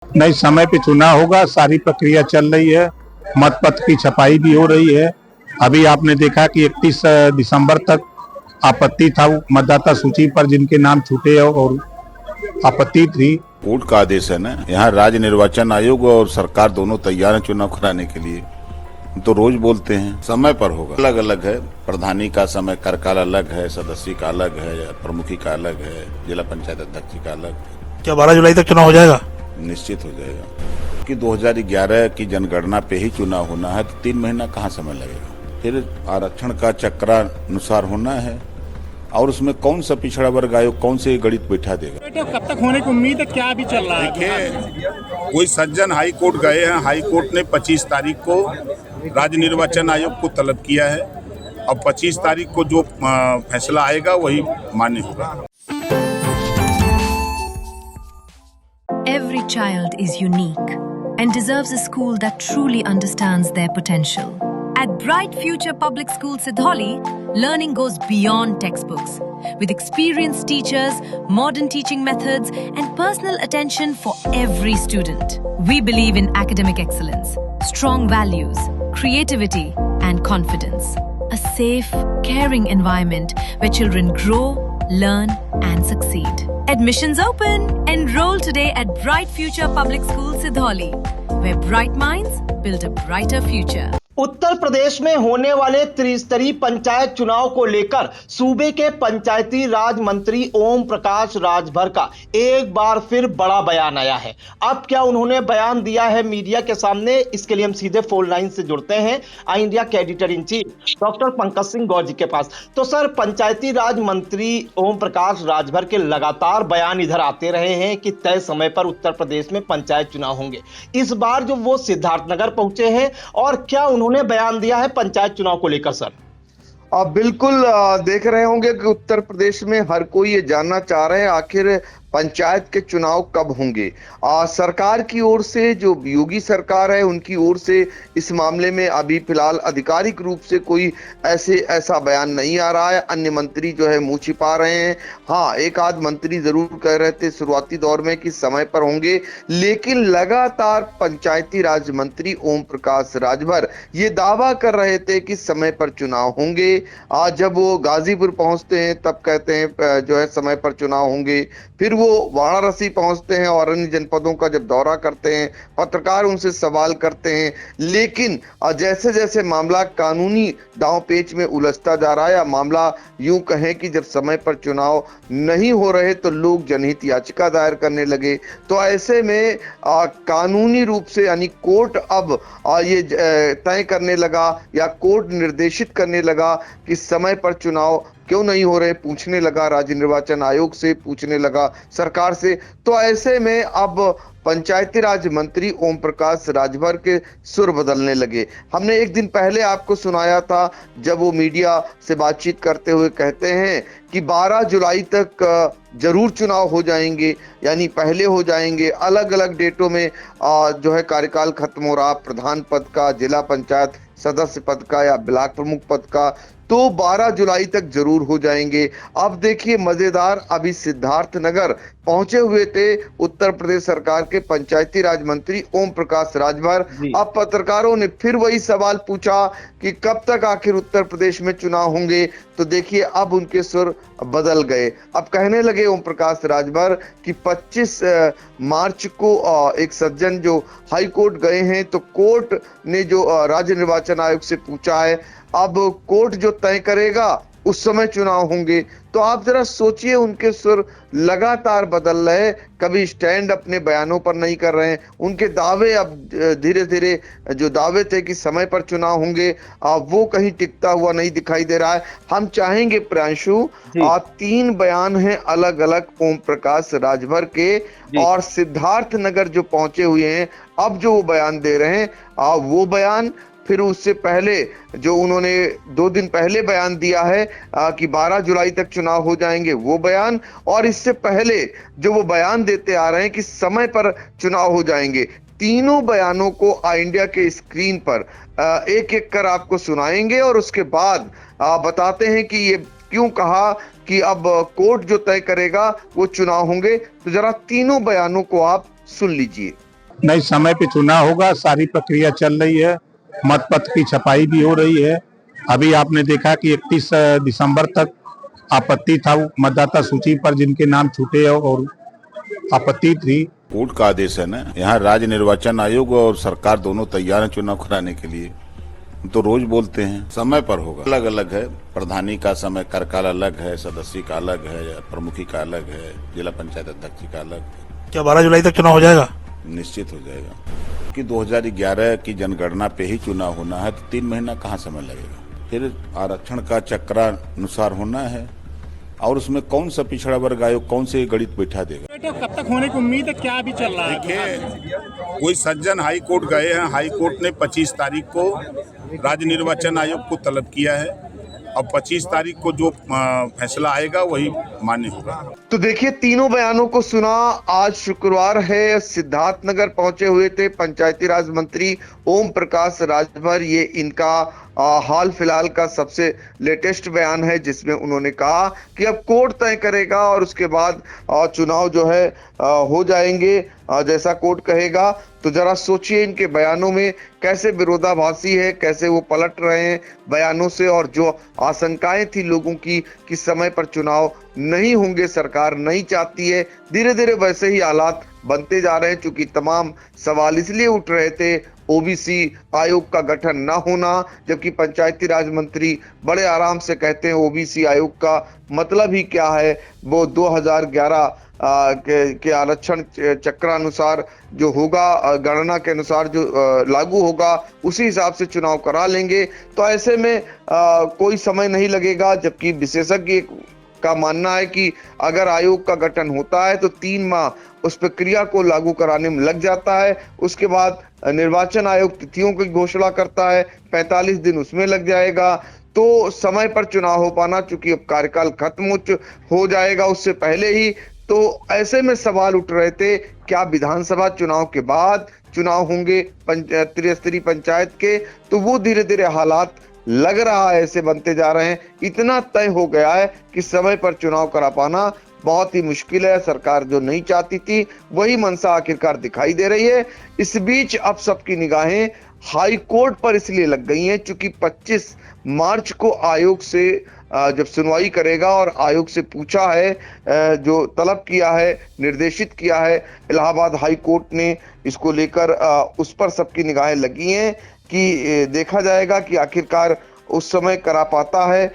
नहीं, समय पे चुनाव होगा, सारी प्रक्रिया चल रही है, मतपत्र की छपाई भी हो रही है। अभी आपने देखा कि 31 दिसंबर तक आपत्ति था मतदाता सूची पर जिनके नाम छूटे और आपत्ति थी। कोर्ट का आदेश है ना, यहाँ राज्य निर्वाचन आयोग और सरकार दोनों तैयार है चुनाव कराने के लिए। तो रोज बोलते हैं समय पर होगा, अलग अलग है। प्रधानी का समय कार्यकाल अलग है, सदस्य का अलग है, प्रमुखी का अलग है, जिला पंचायत अध्यक्ष का अलग है। क्या 12 जुलाई तक चुनाव हो जाएगा? निश्चित हो जाएगा कि 2011 की जनगणना पे ही चुनाव होना है, तो 3 महीना कहाँ समय लगेगा। फिर आरक्षण का चक्रानुसार होना है, और उसमें कौन सा पिछड़ा वर्ग आयोग कौन से गणित बैठा देगा। तो कब तक होने की उम्मीद है, क्या अभी चल रहा है? देखिए, कोई सज्जन हाई कोर्ट गए हैं, हाई कोर्ट ने 25 तारीख को राज्य निर्वाचन आयोग को तलब किया है। अब 25 तारीख को जो फैसला आएगा वही मान्य होगा। Every child is unique and deserves a school that truly understands their potential. At Bright Future Public School Sidholi, learning goes beyond textbooks. With experienced teachers, modern teaching methods, and personal attention for every student. We believe in academic excellence, strong values, creativity, and confidence. A safe, caring environment where children grow, learn, and succeed. Admissions open! Enroll today at Bright Future Public School Sidholi, where bright minds build a brighter future. Uttar Pradesh में होने वाले त्रिस्तरीय पंचायत चुनाव को लेकर सूबे के पंचायती राज मंत्री ओम प्रकाश राजभर का एक बार फिर बड़ा बयान आया है। अब क्या उन्होंने बयान दिया है मीडिया के सामने, इसके लिए हम सीधे फोन लाइन से जुड़ते हैं आई इंडिया के editor in chief doctor Pankaj Singh Gaur ji के पास। तो सर, पंचायती राज मंत्री ओम प्रकाश राजभर के लगातार बयान इधर आते रहे हैं कि तय समय पर उत्तर प्रदेश में पंचायत चुनाव होंगे। इस बार जो वो सिद्धार्थनगर पहुंचे हैं, और क्या उन्होंने बयान दिया है पंचायत चुनाव को लेकर सर? आप बिल्कुल देख रहे होंगे कि उत्तर प्रदेश में हर कोई ये जानना चाह रहे हैं आखिर पंचायत के चुनाव कब होंगे। सरकार की ओर से, जो योगी सरकार है उनकी ओर से इस मामले में अभी फिलहाल आधिकारिक रूप से कोई ऐसा बयान नहीं आ रहा है। अन्य मंत्री जो है मुंह छिपा रहे हैं। हाँ, एक आध मंत्री जरूर कह रहे थे शुरुआती दौर में कि समय पर होंगे, लेकिन लगातार पंचायती राज मंत्री ओम प्रकाश राजभर ये दावा कर रहे थे कि समय पर चुनाव होंगे। आज जब वो गाजीपुर पहुंचते हैं तब कहते हैं जो है समय पर चुनाव होंगे। फिर वो वाराणसी पहुंचते हैं और अन्य जनपदों का जब दौरा करते हैं, पत्रकार उनसे सवाल करते हैं, लेकिन जैसे जैसे मामला कानूनी दांव पेच में उलझता जा रहा है, या मामला यूं कहें कि जब समय पर चुनाव नहीं हो रहे तो लोग जनहित याचिका दायर करने लगे। तो ऐसे में कानूनी रूप से यानी कोर्ट अब ये तय करने लगा या कोर्ट निर्देशित करने लगा कि समय पर चुनाव क्यों नहीं हो रहे, पूछने लगा राज्य निर्वाचन आयोग से, पूछने लगा सरकार से। तो ऐसे में अब पंचायती राज मंत्री ओम प्रकाश राजभर के सुर बदलने लगे। हमने एक दिन पहले आपको सुनाया था जब वो मीडिया से बातचीत करते हुए कहते हैं कि 12 जुलाई तक जरूर चुनाव हो जाएंगे, यानी पहले हो जाएंगे। अलग अलग डेटों में जो है कार्यकाल खत्म हो रहा, प्रधान पद का, जिला पंचायत सदस्य पद का या ब्लॉक प्रमुख पद का, तो 12 जुलाई तक जरूर हो जाएंगे। अब देखिए मजेदार, अभी सिद्धार्थनगर पहुंचे हुए थे उत्तर प्रदेश सरकार के पंचायती राज मंत्री ओम प्रकाश राजभर। अब पत्रकारों ने फिर वही सवाल पूछा कि कब तक आखिर उत्तर प्रदेश में चुनाव होंगे। तो देखिए अब उनके सुर बदल गए। अब कहने लगे ओम प्रकाश राजभर कि 25 मार्च को एक सज्जन जो हाई कोर्ट गए हैं, तो कोर्ट ने जो राज्य निर्वाचन आयोग से पूछा है, अब कोर्ट जो तय करेगा उस समय चुनाव होंगे। तो आप जरा सोचिए, उनके सुर लगातार बदल रहे, कभी स्टैंड अपने बयानों पर नहीं कर रहे हैं। उनके दावे अब धीरे धीरे जो दावे थे कि समय पर चुनाव होंगे, वो कहीं टिकता हुआ नहीं दिखाई दे रहा है। हम चाहेंगे प्रियांशु, 3 बयान हैं अलग अलग ओम प्रकाश राजभर के, और सिद्धार्थनगर जो पहुंचे हुए हैं अब जो वो बयान दे रहे हैं, वो बयान, फिर उससे पहले जो उन्होंने 2 दिन पहले बयान दिया है कि 12 जुलाई तक चुनाव हो जाएंगे, वो बयान, और इससे पहले जो वो बयान देते आ रहे हैं कि समय पर चुनाव हो जाएंगे। तीनों बयानों को आई इंडिया के स्क्रीन पर एक एक कर आपको सुनाएंगे, और उसके बाद बताते हैं कि ये क्यों कहा कि अब कोर्ट जो तय करेगा वो चुनाव होंगे। तो जरा तीनों बयानों को आप सुन लीजिए। नहीं, समय पे चुनाव होगा, सारी प्रक्रिया चल रही है, मत पत्र की छपाई भी हो रही है। अभी आपने देखा कि 31 दिसंबर तक आपत्ति था मतदाता सूची पर जिनके नाम छूटे और आपत्ति थी। कोर्ट का आदेश है ना, यहाँ राज्य निर्वाचन आयोग और सरकार दोनों तैयार है चुनाव कराने के लिए। तो रोज बोलते हैं समय पर होगा, अलग अलग है, प्रधानी का समय कार्यकाल अलग है, सदस्य का अलग है, प्रमुखी का अलग है, जिला पंचायत अध्यक्ष का अलग है। क्या 12 जुलाई तक चुनाव हो जाएगा? निश्चित हो जाएगा कि 2011 की जनगणना पे ही चुनाव होना है, तो 3 महीना कहाँ समय लगेगा। फिर आरक्षण का चक्रानुसार होना है, और उसमें कौन सा पिछड़ा वर्ग आयोग कौन से गणित बैठा देगा। तो कब तक होने की उम्मीद है, क्या अभी चल रहा है? देखिए, कोई सज्जन हाई कोर्ट गए हैं, हाई कोर्ट ने 25 तारीख को राज्य निर्वाचन आयोग को तलब किया है। अब 25 तारीख को जो फैसला आएगा वही मान्य होगा। तो देखिए, तीनों बयानों को सुना। आज शुक्रवार है, सिद्धार्थनगर पहुंचे हुए थे पंचायती राज मंत्री ओम प्रकाश राजभर। ये इनका हाल फिलहाल का सबसे लेटेस्ट बयान है, जिसमें उन्होंने कहा कि अब कोर्ट तय करेगा और उसके बाद चुनाव जो है हो जाएंगे जैसा कोर्ट कहेगा। तो जरा सोचिए इनके बयानों में कैसे विरोधाभासी है, कैसे वो पलट रहे हैं बयानों से, और जो आशंकाएं थी लोगों की कि समय पर चुनाव नहीं होंगे, सरकार नहीं चाहती है, धीरे धीरे वैसे ही हालात बनते जा रहे हैं। चूंकि तमाम सवाल इसलिए उठ रहे थे ओबीसी आयोग का गठन ना होना, जबकि पंचायती राज मंत्री बड़े आराम से कहते हैं ओबीसी आयोग का मतलब ही क्या है। वो 2011 के आरक्षण चक्रानुसार जो होगा, गणना के अनुसार जो लागू होगा, उसी हिसाब से चुनाव करा लेंगे। तो ऐसे में कोई समय नहीं लगेगा, जबकि विशेषज्ञ का मानना है कि अगर आयोग का गठन होता है तो 3 माह उस प्रक्रिया को लागू कराने में लग जाता है। उसके बाद निर्वाचन आयोग तिथियों की घोषणा करता है, 45 दिन उसमें लग जाएगा। तो समय पर चुनाव हो पाना, चूंकि अब कार्यकाल खत्म हो जाएगा उससे पहले ही। तो ऐसे में सवाल उठ रहे थे, क्या विधानसभा चुनाव के बाद चुनाव होंगे त्रिस्तरीय पंचायत के? तो वो धीरे धीरे हालात लग रहा है ऐसे बनते जा रहे हैं। इतना तय हो गया है कि समय पर चुनाव करा पाना बहुत ही मुश्किल है। सरकार जो नहीं चाहती थी वही मंशा आखिरकार दिखाई दे रही है। इस बीच अब सबकी निगाहें हाई कोर्ट पर इसलिए लग गई हैं, चूंकि 25 मार्च को आयोग से जब सुनवाई करेगा और आयोग से पूछा है, जो तलब किया है, निर्देशित किया है इलाहाबाद हाई कोर्ट ने, इसको लेकर उस पर सबकी निगाहें लगी हैं कि देखा जाएगा कि आखिरकार उस समय करा पाता है,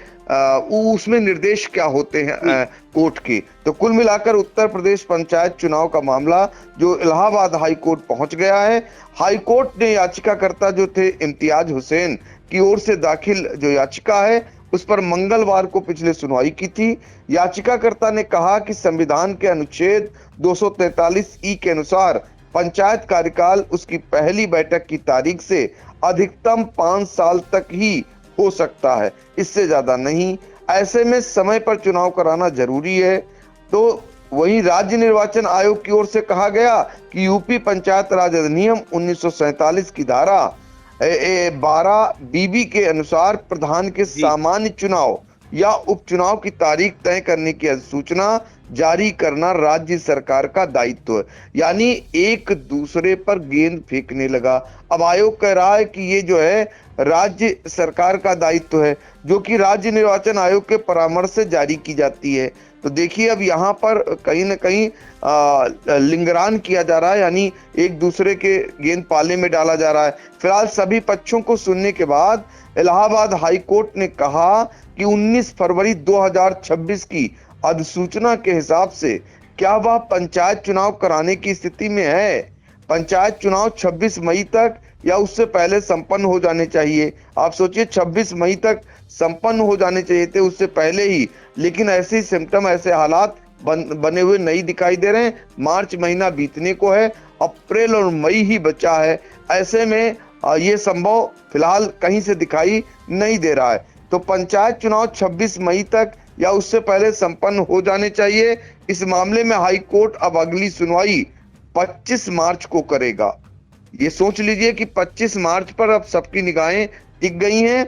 उसमें निर्देश क्या होते हैं कोर्ट के। तो कुल मिलाकर उत्तर प्रदेश पंचायत चुनाव का मामला जो इलाहाबाद हाई कोर्ट पहुंच गया है। हाई कोर्ट ने याचिकाकर्ता जो थे इम्तियाज हुसैन की ओर से दाखिल जो याचिका है उस पर मंगलवार को पिछले सुनवाई की थी। याचिकाकर्ता ने कहा कि संविधान के अनुच्छेद 243 के अनुसार पंचायत कार्यकाल उसकी पहली बैठक की तारीख से अधिकतम 5 साल तक ही हो सकता है, इससे ज्यादा नहीं। ऐसे में समय पर चुनाव कराना जरूरी है। तो वहीं राज्य निर्वाचन आयोग की ओर से कहा गया कि यूपी पंचायत राज अधिनियम 1947 की धारा 12 बीबी के अनुसार प्रधान के सामान्य चुनाव या उपचुनाव की तारीख तय करने की अधिसूचना जारी करना राज्य सरकार का दायित्व है। यानी एक दूसरे पर गेंद फेंकने लगा। अब आयोग कह रहा है कि ये जो है राज्य सरकार का दायित्व है, जो कि राज्य निर्वाचन आयोग के परामर्श से जारी की जाती है। तो देखिए, अब यहाँ पर कहीं न कहीं लिंगरान किया जा रहा है, यानी एक दूसरे के गेंद पाले में डाला जा रहा है। फिलहाल सभी पक्षों को सुनने के बाद इलाहाबाद हाई कोर्ट ने कहा कि 19 फरवरी 2026 की अधिसूचना के हिसाब से क्या वह पंचायत चुनाव कराने की स्थिति में है। पंचायत चुनाव 26 मई तक या उससे पहले संपन्न हो जाने चाहिए। आप सोचिए, 26 मई तक संपन्न हो जाने चाहिए थे, उससे पहले ही। लेकिन ऐसे सिम्टम, ऐसे हालात बने हुए नहीं दिखाई दे रहे हैं। मार्च महीना बीतने को है, अप्रैल और मई ही बचा है। ऐसे में ये संभव फिलहाल कहीं से दिखाई नहीं दे रहा है। तो पंचायत चुनाव 26 मई तक या उससे पहले संपन्न हो जाने चाहिए। इस मामले में हाई कोर्ट अब अगली सुनवाई 25 मार्च को करेगा। ये सोच लीजिए कि 25 मार्च पर अब सबकी निगाहें टिक गई हैं।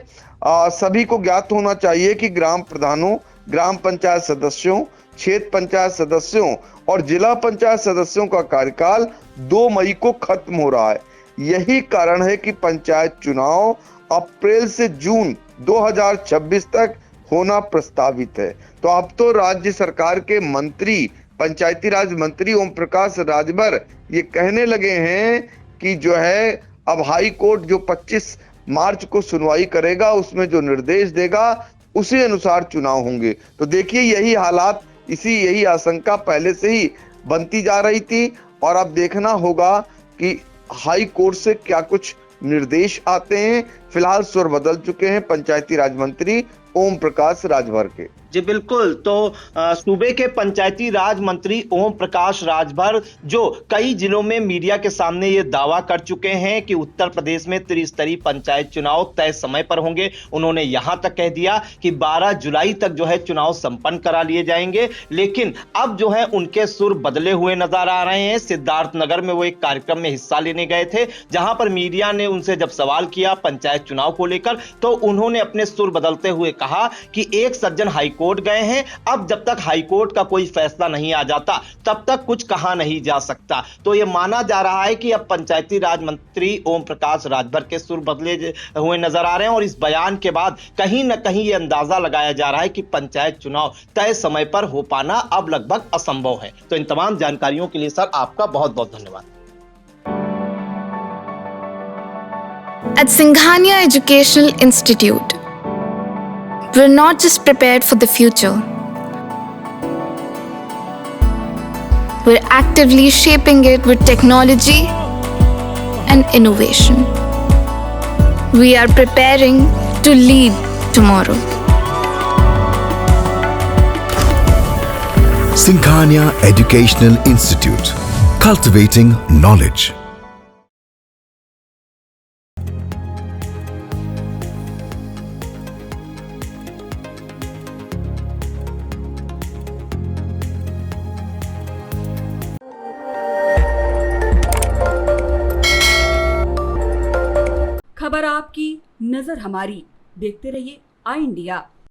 सभी को ज्ञात होना चाहिए कि ग्राम प्रधानों ग्राम पंचायत सदस्यों, क्षेत्र पंचायत सदस्यों और जिला पंचायत सदस्यों का कार्यकाल 2 मई को खत्म हो रहा है। यही कारण है कि पंचायत चुनाव अप्रैल से जून 2026 तक होना प्रस्तावित है। तो अब तो राज्य सरकार के मंत्री, पंचायती राज मंत्री ओम प्रकाश राजभर ये कहने लगे हैं कि जो है अब हाई कोर्ट जो 25 मार्च को सुनवाई करेगा, उसमें जो निर्देश देगा उसी अनुसार चुनाव होंगे। तो देखिए यही हालात, यही आशंका पहले से ही बनती जा रही थी और अब देखना होगा कि हाई कोर्ट से क्या कुछ निर्देश आते हैं। फिलहाल स्वर बदल चुके हैं पंचायती राज मंत्री ओम प्रकाश राजभर के। जी बिल्कुल। तो सूबे के पंचायती राज मंत्री ओम प्रकाश राजभर जो कई जिलों में मीडिया के सामने ये दावा कर चुके हैं कि उत्तर प्रदेश में त्रिस्तरीय पंचायत चुनाव तय समय पर होंगे। उन्होंने यहां तक कह दिया कि 12 जुलाई तक जो है चुनाव संपन्न करा लिए जाएंगे। लेकिन अब जो है उनके सुर बदले हुए नजर आ रहे हैं। सिद्धार्थनगर में वो एक कार्यक्रम में हिस्सा लेने गए थे, जहां पर मीडिया ने उनसे जब सवाल किया पंचायत चुनाव को लेकर, तो उन्होंने अपने सुर बदलते हुए कहा कि एक सज्जन हाई कोर्ट गए हैं, अब जब तक हाई कोर्ट का कोई फैसला नहीं आ जाता तब तक कुछ कहा नहीं जा सकता। तो यह माना जा रहा है कि अब पंचायती राज मंत्री ओम प्रकाश राजभर के सुर बदले हुए नजर आ रहे हैं और इस बयान के बाद कहीं ना कहीं यह अंदाजा लगाया जा रहा है कि पंचायत चुनाव तय समय पर हो पाना अब लगभग असंभव है। तो इन तमाम जानकारियों के लिए सर आपका बहुत बहुत धन्यवाद। At Singhania Educational Institute, we're not just prepared for the future, we're actively shaping it with technology and innovation. We are preparing to lead tomorrow. Singhania Educational Institute, cultivating knowledge. खबर आपकी, नजर हमारी। देखते रहिए आई इंडिया।